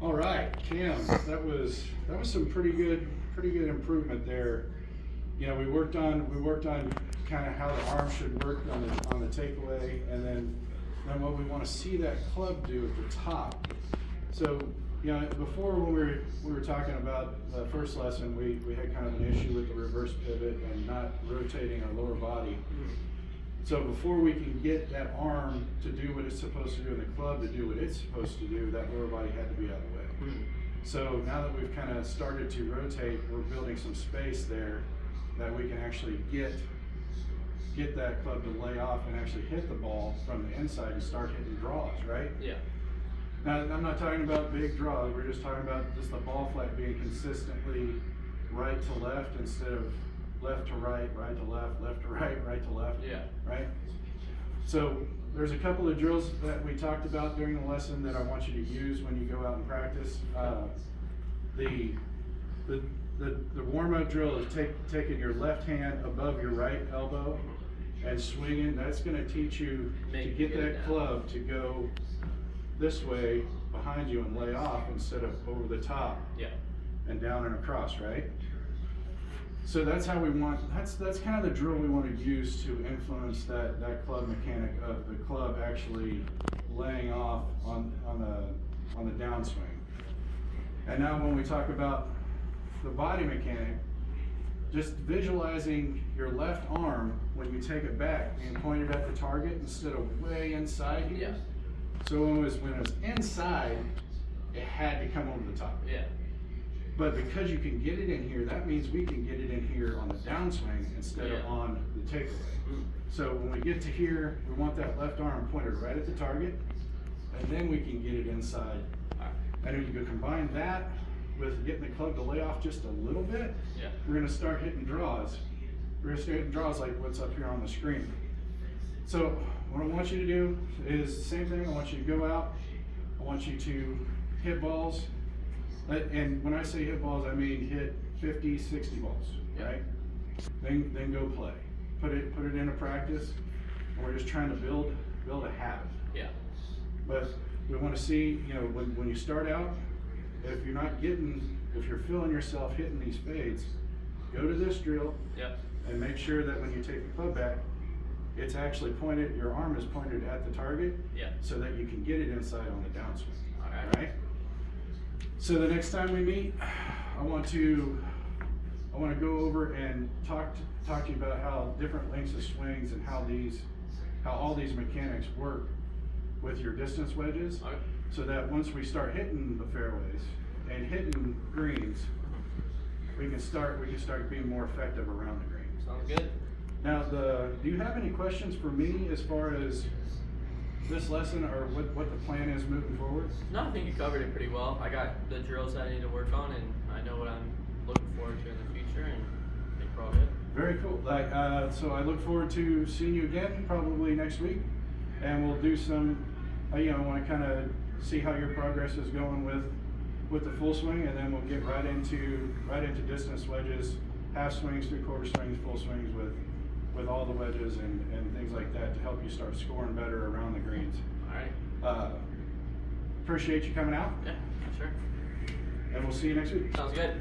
All right, Cam, that was some pretty good improvement there. You know, we worked on kind of how the arm should work on the takeaway, and then what we want to see that club do at the top. So, you know, before when we were talking about the first lesson, we had kind of an issue with the reverse pivot and not rotating our lower body. So before we can get that arm to do what it's supposed to do and the club to do what it's supposed to do, that lower body had to be out of the way. So now that we've kind of started to rotate, we're building some space there that we can actually get that club to lay off and actually hit the ball from the inside and start hitting draws, right? Yeah. Now, I'm not talking about big draws, we're just talking about just the ball flight being consistently right to left instead of left to right, right to left, left to right, right to left. Yeah. Right? So there's a couple of drills that we talked about during the lesson that I want you to use when you go out and practice. The warm-up drill is taking your left hand above your right elbow and swinging. That's going to teach you to get that club to go this way behind you and lay off instead of over the top. Yeah. And down and across, right? So that's how we want, that's kind of the drill we want to use to influence that club mechanic of the club actually laying off on the downswing. And now when we talk about the body mechanic, just visualizing your left arm when you take it back being pointed at the target instead of way inside here. Yeah. So when it was inside, it had to come over the top. Yeah. But because you can get it in here, that means we can get it in here on the downswing instead of on the takeaway. So when we get to here, we want that left arm pointed right at the target, and then we can get it inside. And if you can combine that with getting the club to lay off just a little bit, we're gonna start hitting draws. We're gonna start hitting draws like what's up here on the screen. So what I want you to do is the same thing. I want you to go out. I want you to hit balls. And when I say hit balls, I mean hit 50, 60 balls, right? Then go play. Put it into practice. And we're just trying to build a habit. Yeah. But we want to see, you know, when you start out, if you're feeling yourself hitting these fades, go to this drill. Yep. And make sure that when you take the club back, it's actually pointed, your arm is pointed at the target. Yeah. So that you can get it inside on the downswing. All right. So the next time we meet, I want to go over and talk to you about how different lengths of swings and how all these mechanics work with your distance wedges, so that once we start hitting the fairways and hitting greens, we can start being more effective around the green. Sounds good. Now, do you have any questions for me as far as this lesson or what the plan is moving forward? No, I think you covered it pretty well. I got the drills I need to work on, and I know what I'm looking forward to in the future, and I think we're all good. Very cool. So I look forward to seeing you again probably next week, and we'll do some. I want to kind of see how your progress is going with the full swing, and then we'll get right into distance wedges, half swings, 3/4 swings, full swings with all the wedges and things like that to help you start scoring better around the greens. All right. Appreciate you coming out. Yeah, sure. And we'll see you next week. Sounds good.